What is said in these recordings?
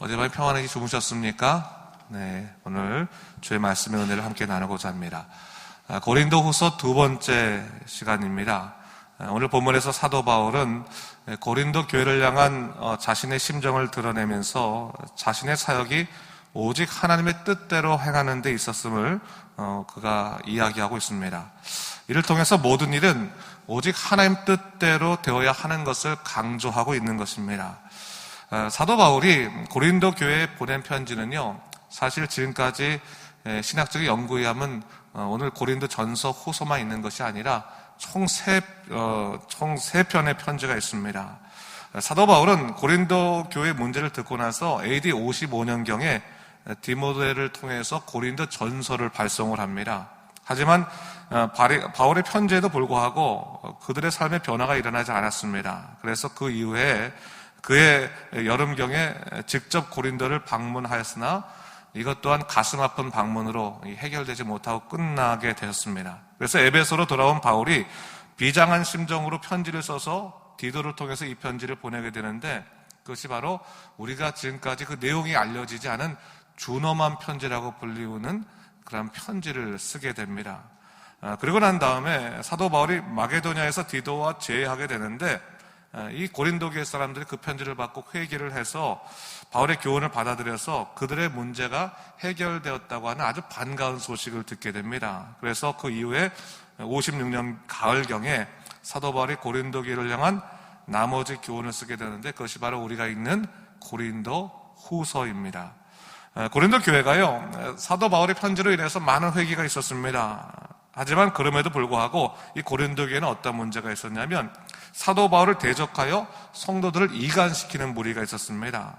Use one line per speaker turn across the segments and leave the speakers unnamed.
어젯밤에 평안하게 주무셨습니까? 네, 오늘 주의 말씀의 은혜를 함께 나누고자 합니다. 고린도후서 두 번째 시간입니다. 오늘 본문에서 사도 바울은 고린도 교회를 향한 자신의 심정을 드러내면서 자신의 사역이 오직 하나님의 뜻대로 행하는 데 있었음을 그가 이야기하고 있습니다. 이를 통해서 모든 일은 오직 하나님 뜻대로 되어야 하는 것을 강조하고 있는 것입니다. 사도 바울이 고린도 교회에 보낸 편지는요, 사실 지금까지 신학적인 연구에 의하면 오늘 고린도 전서 후서만 있는 것이 아니라 총 세 편의 편지가 있습니다. 사도 바울은 고린도 교회 문제를 듣고 나서 AD 55년경에 디모데를 통해서 고린도 전서를 발송을 합니다. 하지만 바울의 편지에도 불구하고 그들의 삶의 변화가 일어나지 않았습니다. 그래서 그 이후에 그의 여름경에 직접 고린도를 방문하였으나 이것 또한 가슴 아픈 방문으로 해결되지 못하고 끝나게 되었습니다. 그래서 에베소로 돌아온 바울이 비장한 심정으로 편지를 써서 디도를 통해서 이 편지를 보내게 되는데, 그것이 바로 우리가 지금까지 그 내용이 알려지지 않은 준엄한 편지라고 불리우는 그런 편지를 쓰게 됩니다. 그리고 난 다음에 사도 바울이 마게도냐에서 디도와 재회하게 되는데, 이 고린도 교회 사람들이 그 편지를 받고 회개를 해서 바울의 교훈을 받아들여서 그들의 문제가 해결되었다고 하는 아주 반가운 소식을 듣게 됩니다. 그래서 그 이후에 56년 가을경에 사도 바울이 고린도 교회를 향한 나머지 교훈을 쓰게 되는데, 그것이 바로 우리가 읽는 고린도 후서입니다. 고린도 교회가요, 사도 바울의 편지로 인해서 많은 회개가 있었습니다. 하지만 그럼에도 불구하고 이 고린도 교회는 어떤 문제가 있었냐면, 사도 바울을 대적하여 성도들을 이간시키는 무리가 있었습니다.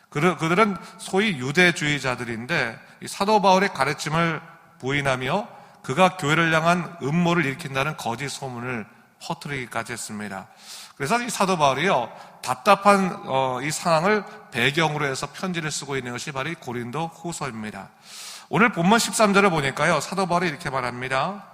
그들은 소위 유대주의자들인데, 이 사도 바울의 가르침을 부인하며 그가 교회를 향한 음모를 일으킨다는 거짓 소문을 퍼뜨리기까지 했습니다. 그래서 이 사도 바울이요, 답답한 이 상황을 배경으로 해서 편지를 쓰고 있는 것이 바로 이 고린도 후서입니다. 오늘 본문 13절을 보니까요, 사도 바울이 이렇게 말합니다.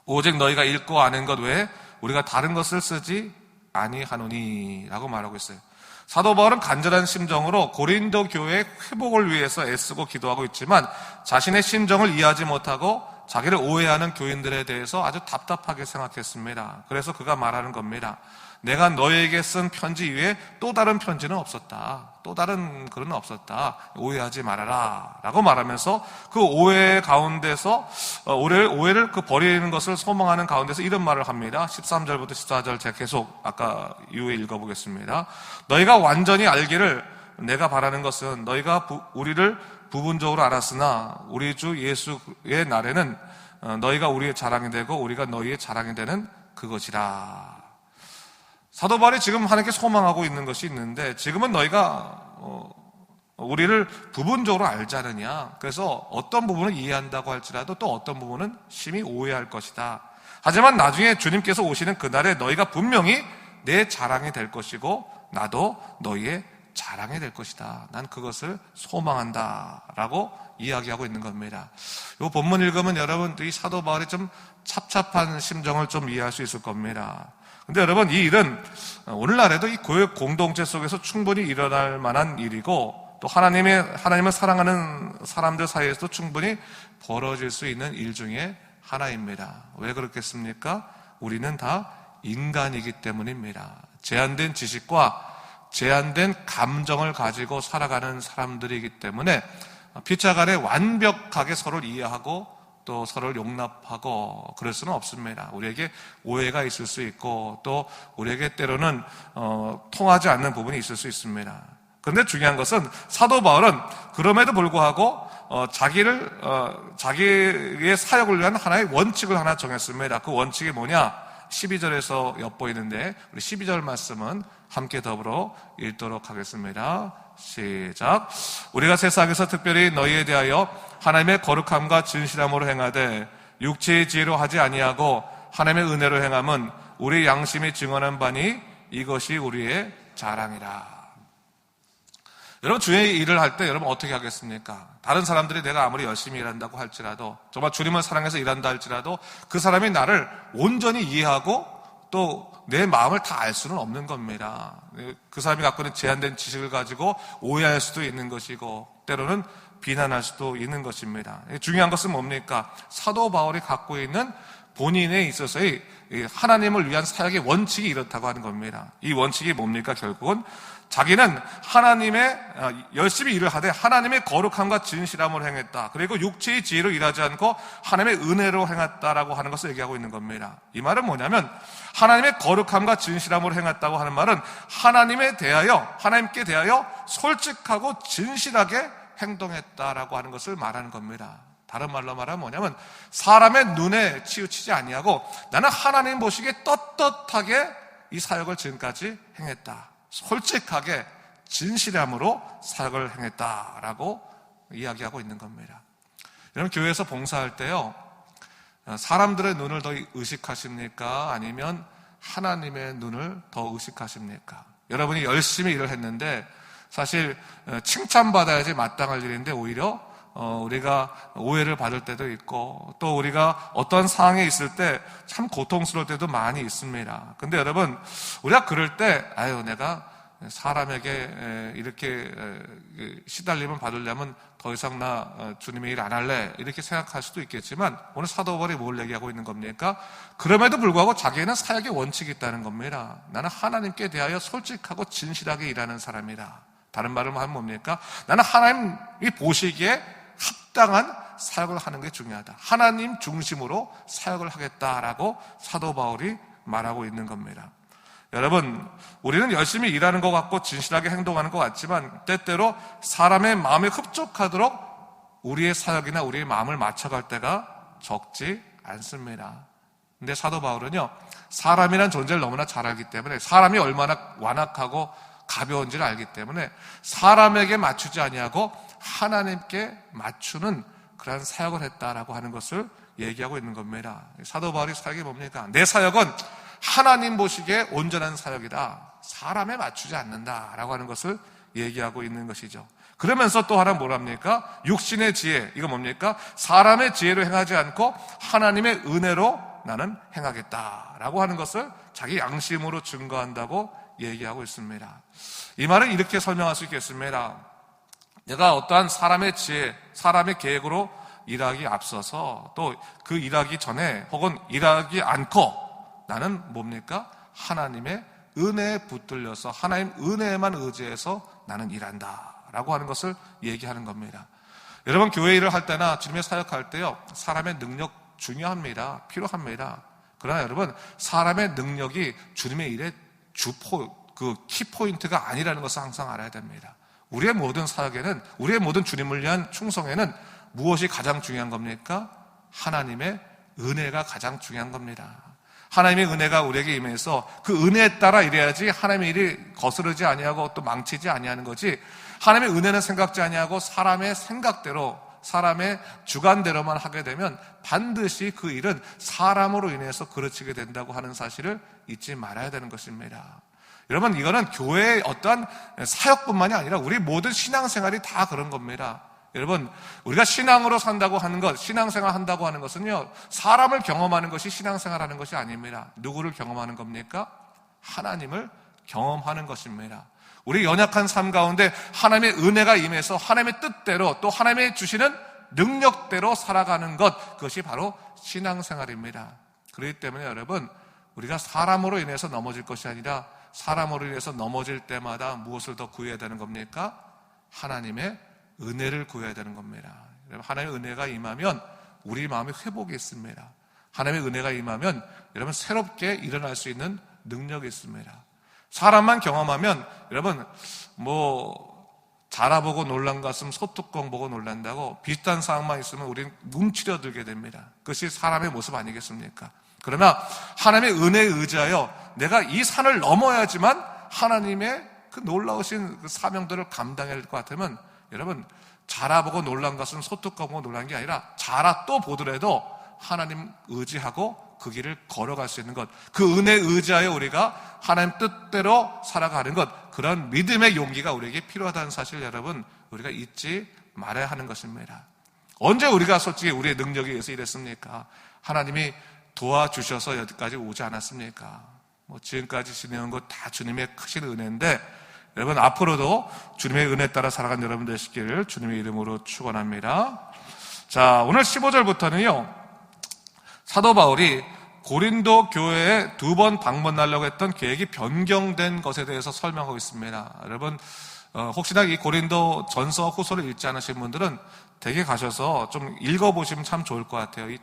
오직 너희가 읽고 아는 것 외에 우리가 다른 것을 쓰지 아니하노니 라고 말하고 있어요. 사도 바울은 간절한 심정으로 고린도 교회의 회복을 위해서 애쓰고 기도하고 있지만, 자신의 심정을 이해하지 못하고 자기를 오해하는 교인들에 대해서 아주 답답하게 생각했습니다. 그래서 그가 말하는 겁니다. 내가 너에게 쓴 편지 이외에 또 다른 편지는 없었다. 또 다른 글은 없었다. 오해하지 말아라 라고 말하면서 그 오해 가운데서 오해를 버리는 것을 소망하는 가운데서 이런 말을 합니다. 13절부터 14절 제가 계속 아까 이후에 읽어보겠습니다. 너희가 완전히 알기를 내가 바라는 것은 너희가 우리를 부분적으로 알았으나 우리 주 예수의 날에는 너희가 우리의 자랑이 되고 우리가 너희의 자랑이 되는 그것이라. 사도 바울이 지금 하나님께 소망하고 있는 것이 있는데, 지금은 너희가 우리를 부분적으로 알지 않느냐. 그래서 어떤 부분을 이해한다고 할지라도 또 어떤 부분은 심히 오해할 것이다. 하지만 나중에 주님께서 오시는 그날에 너희가 분명히 내 자랑이 될 것이고 나도 너희의 자랑이 될 것이다. 난 그것을 소망한다 라고 이야기하고 있는 겁니다. 이 본문 읽으면 여러분들이 사도 바울이 좀 찹찹한 심정을 좀 이해할 수 있을 겁니다. 근데 여러분, 이 일은 오늘날에도 이 교회 공동체 속에서 충분히 일어날 만한 일이고, 또 하나님을 사랑하는 사람들 사이에서도 충분히 벌어질 수 있는 일 중에 하나입니다. 왜 그렇겠습니까? 우리는 다 인간이기 때문입니다. 제한된 지식과 제한된 감정을 가지고 살아가는 사람들이기 때문에 피차간에 완벽하게 서로를 이해하고 또 서로를 용납하고 그럴 수는 없습니다. 우리에게 오해가 있을 수 있고 또 우리에게 때로는 통하지 않는 부분이 있을 수 있습니다. 그런데 중요한 것은 사도 바울은 그럼에도 불구하고 자기의 사역을 위한 하나의 원칙을 하나 정했습니다. 그 원칙이 뭐냐? 12절에서 엿보이는데 우리 12절 말씀은 함께 더불어 읽도록 하겠습니다. 시작. 우리가 세상에서 특별히 너희에 대하여 하나님의 거룩함과 진실함으로 행하되 육체의 지혜로 하지 아니하고 하나님의 은혜로 행함은 우리 양심이 증언한 바니 이것이 우리의 자랑이라. 여러분, 주의 일을 할 때 여러분 어떻게 하겠습니까? 다른 사람들이 내가 아무리 열심히 일한다고 할지라도, 정말 주님을 사랑해서 일한다 할지라도 그 사람이 나를 온전히 이해하고 또 내 마음을 다 알 수는 없는 겁니다. 그 사람이 갖고 있는 제한된 지식을 가지고 오해할 수도 있는 것이고 때로는 비난할 수도 있는 것입니다. 중요한 것은 뭡니까? 사도 바울이 갖고 있는 본인에 있어서의 하나님을 위한 사역의 원칙이 이렇다고 하는 겁니다. 이 원칙이 뭡니까? 결국은 자기는 하나님의 열심히 일을 하되 하나님의 거룩함과 진실함을 행했다. 그리고 육체의 지혜로 일하지 않고 하나님의 은혜로 행했다라고 하는 것을 얘기하고 있는 겁니다. 이 말은 뭐냐면 하나님의 거룩함과 진실함을 행했다고 하는 말은 하나님께 대하여 솔직하고 진실하게 행동했다라고 하는 것을 말하는 겁니다. 다른 말로 말하면 뭐냐면 사람의 눈에 치우치지 아니하고 나는 하나님 보시기에 떳떳하게 이 사역을 지금까지 행했다. 솔직하게 진실함으로 사역을 행했다라고 이야기하고 있는 겁니다. 여러분 교회에서 봉사할 때요, 사람들의 눈을 더 의식하십니까? 아니면 하나님의 눈을 더 의식하십니까? 여러분이 열심히 일을 했는데 사실 칭찬받아야지 마땅할 일인데 오히려 우리가 오해를 받을 때도 있고 또 우리가 어떤 상황에 있을 때 참 고통스러울 때도 많이 있습니다. 근데 여러분 우리가 그럴 때 내가 사람에게 이렇게 시달림을 받으려면 더 이상 나 주님의 일 안 할래 이렇게 생각할 수도 있겠지만 오늘 사도 바울이 뭘 얘기하고 있는 겁니까? 그럼에도 불구하고 자기는 사역의 원칙이 있다는 겁니다. 나는 하나님께 대하여 솔직하고 진실하게 일하는 사람이다. 다른 말로 하면 뭡니까? 나는 하나님이 보시기에 합당한 사역을 하는 게 중요하다. 하나님 중심으로 사역을 하겠다라고 사도 바울이 말하고 있는 겁니다. 여러분, 우리는 열심히 일하는 것 같고 진실하게 행동하는 것 같지만 때때로 사람의 마음에 흡족하도록 우리의 사역이나 우리의 마음을 맞춰갈 때가 적지 않습니다. 근데 사도 바울은요, 사람이란 존재를 너무나 잘 알기 때문에 사람이 얼마나 완악하고 가벼운지를 알기 때문에 사람에게 맞추지 아니하고 하나님께 맞추는 그러한 사역을 했다라고 하는 것을 얘기하고 있는 겁니다. 사도 바울의 사역이 뭡니까? 내 사역은 하나님 보시기에 온전한 사역이다. 사람에 맞추지 않는다라고 하는 것을 얘기하고 있는 것이죠. 그러면서 또 하나 뭐랍니까? 육신의 지혜, 이거 뭡니까? 사람의 지혜로 행하지 않고 하나님의 은혜로 나는 행하겠다라고 하는 것을 자기 양심으로 증거한다고 얘기하고 있습니다. 이 말은 이렇게 설명할 수 있겠습니다. 내가 어떠한 사람의 지혜, 사람의 계획으로 일하기 앞서서 또 그 일하기 전에 혹은 일하기 않고 나는 뭡니까? 하나님의 은혜에 붙들려서 하나님 은혜에만 의지해서 나는 일한다라고 하는 것을 얘기하는 겁니다. 여러분 교회 일을 할 때나 주님의 사역할 때요, 사람의 능력 중요합니다. 필요합니다. 그러나 여러분 사람의 능력이 주님의 일의 키포인트가 아니라는 것을 항상 알아야 됩니다. 우리의 모든 사역에는, 우리의 모든 주님을 위한 충성에는 무엇이 가장 중요한 겁니까? 하나님의 은혜가 가장 중요한 겁니다. 하나님의 은혜가 우리에게 임해서 그 은혜에 따라 일해야지 하나님의 일이 거스르지 아니하고 또 망치지 아니하는 거지, 하나님의 은혜는 생각지 아니하고 사람의 생각대로 사람의 주관대로만 하게 되면 반드시 그 일은 사람으로 인해서 그르치게 된다고 하는 사실을 잊지 말아야 되는 것입니다. 여러분 이거는 교회의 어떠한 사역뿐만이 아니라 우리 모든 신앙생활이 다 그런 겁니다. 여러분 우리가 신앙으로 산다고 하는 것, 신앙생활 한다고 하는 것은요, 사람을 경험하는 것이 신앙생활 하는 것이 아닙니다. 누구를 경험하는 겁니까? 하나님을 경험하는 것입니다. 우리 연약한 삶 가운데 하나님의 은혜가 임해서 하나님의 뜻대로 또 하나님의 주시는 능력대로 살아가는 것, 그것이 바로 신앙생활입니다. 그렇기 때문에 여러분 우리가 사람으로 인해서 넘어질 것이 아니라 사람으로 인해서 넘어질 때마다 무엇을 더 구해야 되는 겁니까? 하나님의 은혜를 구해야 되는 겁니다. 하나님의 은혜가 임하면 우리 마음에 회복이 있습니다. 하나님의 은혜가 임하면 여러분 새롭게 일어날 수 있는 능력이 있습니다. 사람만 경험하면 여러분 자라보고 놀란 가슴 소뚜껑 보고 놀란다고 비슷한 상황만 있으면 우리는 뭉치려들게 됩니다. 그것이 사람의 모습 아니겠습니까? 그러나 하나님의 은혜에 의지하여 내가 이 산을 넘어야지만 하나님의 그 놀라우신 그 사명들을 감당해야 될 것 같으면 여러분 자라보고 놀란 것은 소뚜껑 보고 놀란 게 아니라 자라 또 보더라도 하나님 의지하고 그 길을 걸어갈 수 있는 것, 그 은혜에 의지하여 우리가 하나님 뜻대로 살아가는 것, 그런 믿음의 용기가 우리에게 필요하다는 사실 여러분 우리가 잊지 말아야 하는 것입니다. 언제 우리가 솔직히 우리의 능력에 의해서 이랬습니까? 하나님이 도와주셔서 여기까지 오지 않았습니까? 지금까지 지내온 것 다 주님의 크신 은혜인데, 여러분 앞으로도 주님의 은혜 따라 살아가는 여러분 되시기를 주님의 이름으로 축원합니다. 자, 오늘 15절부터는요, 사도 바울이 고린도 교회에 2번 방문하려고 했던 계획이 변경된 것에 대해서 설명하고 있습니다. 여러분 혹시나 이 고린도 전서 후서를 읽지 않으신 분들은 댁에 가셔서 좀 읽어보시면 참 좋을 것 같아요. 이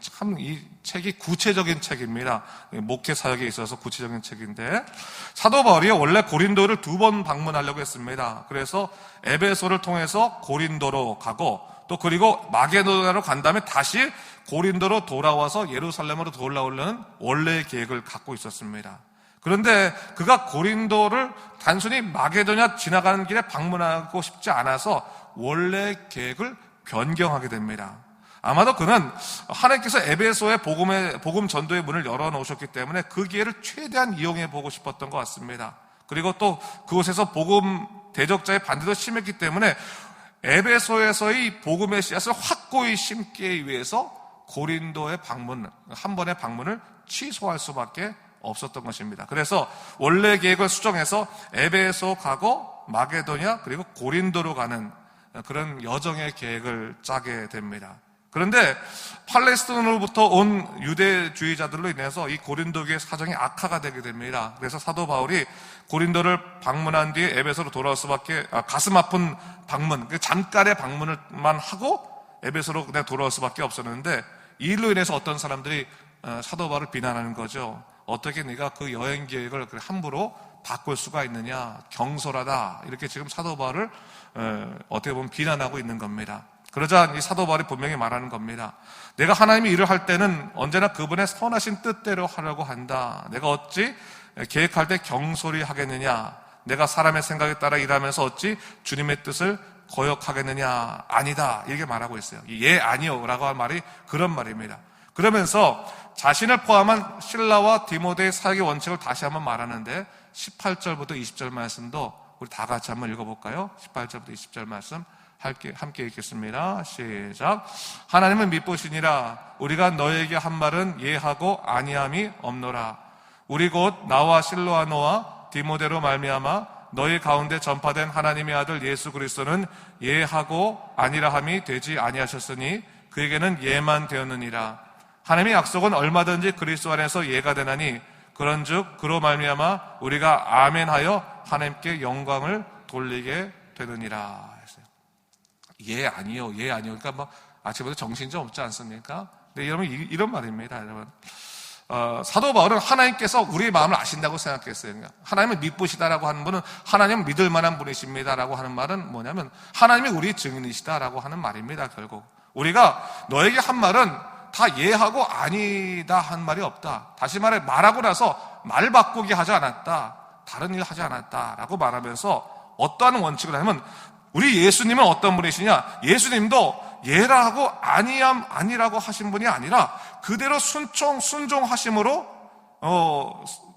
책이 구체적인 책입니다. 목회 사역에 있어서 구체적인 책인데, 사도 바울이 원래 고린도를 2번 방문하려고 했습니다. 그래서 에베소를 통해서 고린도로 가고, 또 그리고 마게도냐로 간 다음에 다시 고린도로 돌아와서 예루살렘으로 돌아오려는 원래의 계획을 갖고 있었습니다. 그런데 그가 고린도를 단순히 마게도냐 지나가는 길에 방문하고 싶지 않아서 원래의 계획을 변경하게 됩니다. 아마도 그는 하나님께서 에베소의 복음 전도의 문을 열어놓으셨기 때문에 그 기회를 최대한 이용해 보고 싶었던 것 같습니다. 그리고 또 그곳에서 복음 대적자의 반대도 심했기 때문에 에베소에서의 복음의 씨앗을 확고히 심기 위해서 고린도의 한 번의 방문을 취소할 수밖에 없었던 것입니다. 그래서 원래 계획을 수정해서 에베소 가고 마게도냐 그리고 고린도로 가는 그런 여정의 계획을 짜게 됩니다. 그런데 팔레스틴으로부터 온 유대주의자들로 인해서 이 고린도교의 사정이 악화가 되게 됩니다. 그래서 사도 바울이 고린도를 방문한 뒤에 에베소로 돌아올 수밖에, 가슴 아픈 방문, 잠깐의 방문을만 하고 에베소로 그냥 돌아올 수밖에 없었는데, 이 일로 인해서 어떤 사람들이 사도 바울을 비난하는 거죠. 어떻게 네가 그 여행 계획을 함부로 바꿀 수가 있느냐, 경솔하다, 이렇게 지금 사도 바울을 어떻게 보면 비난하고 있는 겁니다. 그러자 이 사도 바울이 분명히 말하는 겁니다. 내가 하나님이 일을 할 때는 언제나 그분의 선하신 뜻대로 하려고 한다. 내가 어찌 계획할 때 경솔히 하겠느냐. 내가 사람의 생각에 따라 일하면서 어찌 주님의 뜻을 거역하겠느냐. 아니다, 이렇게 말하고 있어요. 예, 아니요 라고 한 말이 그런 말입니다. 그러면서 자신을 포함한 실라와 디모데의 사역의 원칙을 다시 한번 말하는데, 18절부터 20절 말씀도 우리 다 같이 한번 읽어볼까요? 18절부터 20절 말씀 함께 읽겠습니다. 시작. 하나님은 미쁘시니라. 우리가 너에게 한 말은 예하고 아니함이 없노라. 우리 곧 나와 실로아노와 디모데로 말미암아 너희 가운데 전파된 하나님의 아들 예수 그리스도는 예하고 아니라함이 되지 아니하셨으니 그에게는 예만 되었느니라. 하나님의 약속은 얼마든지 그리스도 안에서 예가 되나니 그런즉 그로 말미암아 우리가 아멘하여 하나님께 영광을 돌리게 되느니라. 예 아니요, 예 아니요. 그러니까 뭐 아침부터 정신 좀 없지 않습니까? 근데 여러분 이런 말입니다, 여러분. 사도 바울은 하나님께서 우리의 마음을 아신다고 생각했어요. 하나님은 미쁘시다라고 하는 분은 하나님은 믿을 만한 분이십니다라고 하는 말은 뭐냐면 하나님이 우리의 증인이시다라고 하는 말입니다. 결국 우리가 너에게 한 말은 다 예하고 아니다 한 말이 없다. 다시 말해 말하고 나서 말 바꾸기 하지 않았다, 다른 일 하지 않았다라고 말하면서 어떠한 원칙을 하냐면, 우리 예수님은 어떤 분이시냐? 예수님도 예라고 아니라고 하신 분이 아니라 그대로 순종하심으로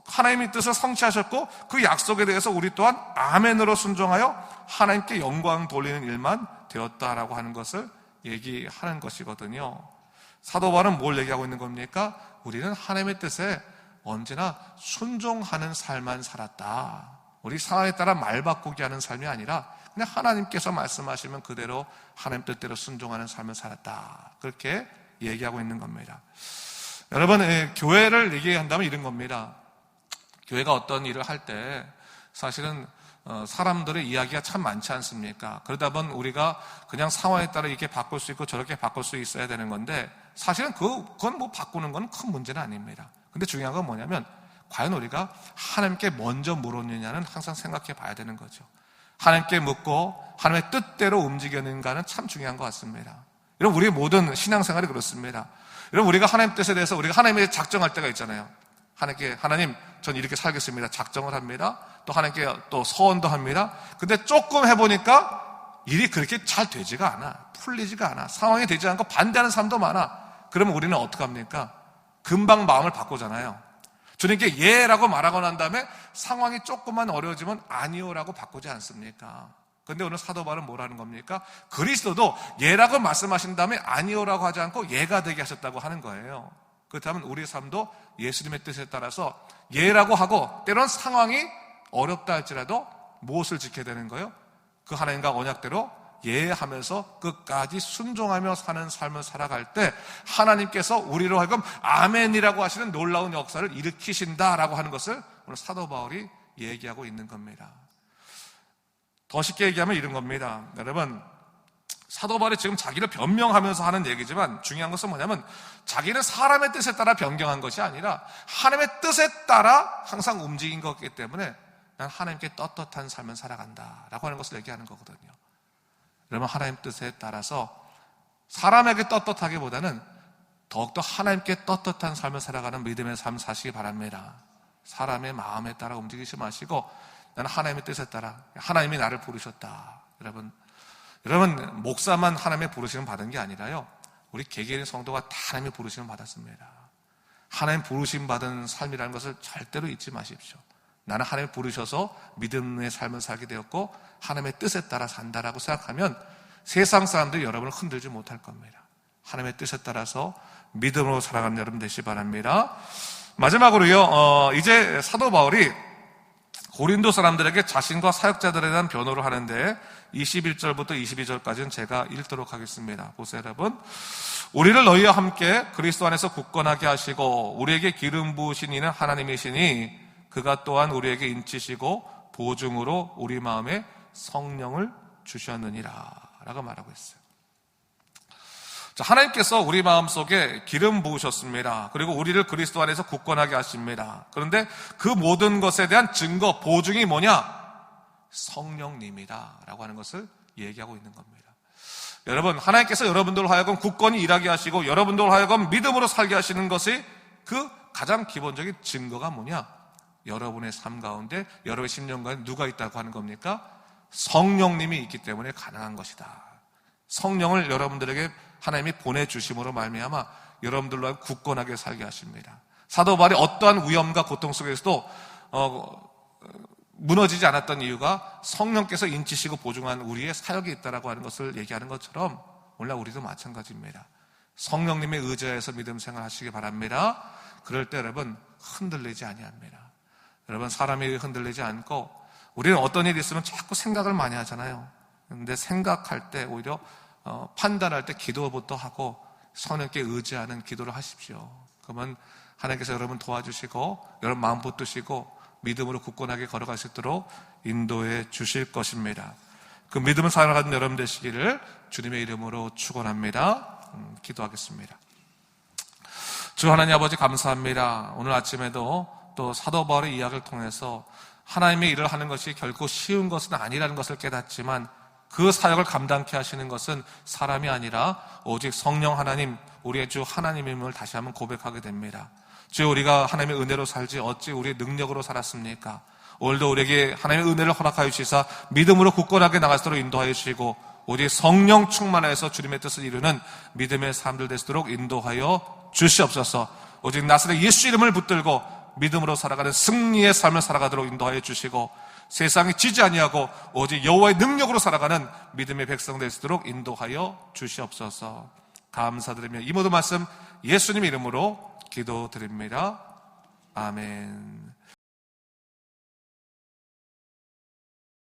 하나님의 뜻을 성취하셨고, 그 약속에 대해서 우리 또한 아멘으로 순종하여 하나님께 영광 돌리는 일만 되었다라고 하는 것을 얘기하는 것이거든요. 사도 바울은 뭘 얘기하고 있는 겁니까? 우리는 하나님의 뜻에 언제나 순종하는 삶만 살았다. 우리 상황에 따라 말 바꾸기 하는 삶이 아니라 그냥 하나님께서 말씀하시면 그대로 하나님 뜻대로 순종하는 삶을 살았다. 그렇게 얘기하고 있는 겁니다. 여러분, 교회를 얘기한다면 이런 겁니다. 교회가 어떤 일을 할 때 사실은 사람들의 이야기가 참 많지 않습니까? 그러다 보면 우리가 그냥 상황에 따라 이렇게 바꿀 수 있고 저렇게 바꿀 수 있어야 되는 건데, 사실은 그건 뭐 바꾸는 건 큰 문제는 아닙니다. 근데 중요한 건 뭐냐면, 과연 우리가 하나님께 먼저 물었느냐는 항상 생각해 봐야 되는 거죠. 하나님께 묻고 하나님의 뜻대로 움직였는가는 참 중요한 것 같습니다. 여러분, 우리의 모든 신앙생활이 그렇습니다. 여러분, 우리가 하나님 뜻에 대해서 우리가 하나님에 작정할 때가 있잖아요. 하나님, 전 이렇게 살겠습니다. 작정을 합니다. 또 하나님께 또 서원도 합니다. 근데 조금 해보니까 일이 그렇게 잘 되지가 않아. 풀리지가 않아. 상황이 되지 않고 반대하는 사람도 많아. 그러면 우리는 어떻게 합니까? 금방 마음을 바꾸잖아요. 주님께 예라고 말하고 난 다음에 상황이 조금만 어려워지면 아니요라고 바꾸지 않습니까? 그런데 오늘 사도 바울은 뭐라는 겁니까? 그리스도도 예라고 말씀하신 다음에 아니요라고 하지 않고 예가 되게 하셨다고 하는 거예요. 그렇다면 우리의 삶도 예수님의 뜻에 따라서 예라고 하고 때론 상황이 어렵다 할지라도 무엇을 지켜야 되는 거예요? 그 하나님과 언약대로 예하면서 끝까지 순종하며 사는 삶을 살아갈 때 하나님께서 우리로 하여금 아멘이라고 하시는 놀라운 역사를 일으키신다라고 하는 것을 오늘 사도 바울이 얘기하고 있는 겁니다. 더 쉽게 얘기하면 이런 겁니다. 여러분, 사도 바울이 지금 자기를 변명하면서 하는 얘기지만 중요한 것은 뭐냐면 자기는 사람의 뜻에 따라 변경한 것이 아니라 하나님의 뜻에 따라 항상 움직인 거기 때문에 난 하나님께 떳떳한 삶을 살아간다라고 하는 것을 얘기하는 거거든요. 여러분, 하나님 뜻에 따라서 사람에게 떳떳하기보다는 더욱더 하나님께 떳떳한 삶을 살아가는 믿음의 삶 사시기 바랍니다. 사람의 마음에 따라 움직이지 마시고 나는 하나님의 뜻에 따라, 하나님이 나를 부르셨다. 여러분, 목사만 하나님의 부르심을 받은 게 아니라요, 우리 개개인 성도가 다 하나님의 부르심을 받았습니다. 하나님 부르심 받은 삶이라는 것을 절대로 잊지 마십시오. 나는 하나님 부르셔서 믿음의 삶을 살게 되었고 하나님의 뜻에 따라 산다라고 생각하면 세상 사람들이 여러분을 흔들지 못할 겁니다. 하나님의 뜻에 따라서 믿음으로 살아가는 여러분 되시기 바랍니다. 마지막으로요, 이제 사도 바울이 고린도 사람들에게 자신과 사역자들에 대한 변호를 하는데 21절부터 22절까지는 제가 읽도록 하겠습니다. 보세요, 여러분. 우리를 너희와 함께 그리스도 안에서 굳건하게 하시고 우리에게 기름 부으신 이는 하나님이시니 그가 또한 우리에게 인치시고 보증으로 우리 마음에 성령을 주셨느니라 라고 말하고 있어요. 자, 하나님께서 우리 마음속에 기름 부으셨습니다. 그리고 우리를 그리스도 안에서 굳건하게 하십니다. 그런데 그 모든 것에 대한 증거, 보증이 뭐냐? 성령님이다 라고 하는 것을 얘기하고 있는 겁니다. 여러분, 하나님께서 여러분들로 하여금 굳건히 일하게 하시고 여러분들로 하여금 믿음으로 살게 하시는 것이 그 가장 기본적인 증거가 뭐냐? 여러분의 삶 가운데, 여러분의 심령 가운데 누가 있다고 하는 겁니까? 성령님이 있기 때문에 가능한 것이다. 성령을 여러분들에게 하나님이 보내주심으로 말미암아 여러분들로 하여금 굳건하게 살게 하십니다. 사도 바울이 어떠한 위험과 고통 속에서도 무너지지 않았던 이유가 성령께서 인치시고 보증한 우리의 사역이 있다라고 하는 것을 얘기하는 것처럼 오늘 우리도 마찬가지입니다. 성령님의 의지하여서 믿음 생활 하시기 바랍니다. 그럴 때 여러분 흔들리지 아니합니다. 여러분, 사람이 흔들리지 않고 우리는 어떤 일이 있으면 자꾸 생각을 많이 하잖아요. 그런데 생각할 때 오히려 판단할 때 기도부터 하고 성령께 의지하는 기도를 하십시오. 그러면 하나님께서 여러분 도와주시고 여러분 마음 붙드시고 믿음으로 굳건하게 걸어갈 수 있도록 인도해 주실 것입니다. 그 믿음을 살아가는 여러분 되시기를 주님의 이름으로 축원합니다. 기도하겠습니다. 주 하나님 아버지 감사합니다. 오늘 아침에도 또 사도 바울의 이야기를 통해서 하나님의 일을 하는 것이 결코 쉬운 것은 아니라는 것을 깨닫지만 그 사역을 감당케 하시는 것은 사람이 아니라 오직 성령 하나님, 우리의 주 하나님임을 다시 한번 고백하게 됩니다. 주, 우리가 하나님의 은혜로 살지 어찌 우리의 능력으로 살았습니까? 오늘도 우리에게 하나님의 은혜를 허락하여 주시사 믿음으로 굳건하게 나갈 수 있도록 인도하여 주시고 오직 성령 충만하여서 주님의 뜻을 이루는 믿음의 삶들 되도록 인도하여 주시옵소서. 오직 나사렛 예수 이름을 붙들고 믿음으로 살아가는 승리의 삶을 살아가도록 인도하여 주시고 세상이 지지 아니하고 오직 여호와의 능력으로 살아가는 믿음의 백성 되도록 인도하여 주시옵소서. 감사드리며 이 모든 말씀 예수님 이름으로 기도드립니다. 아멘.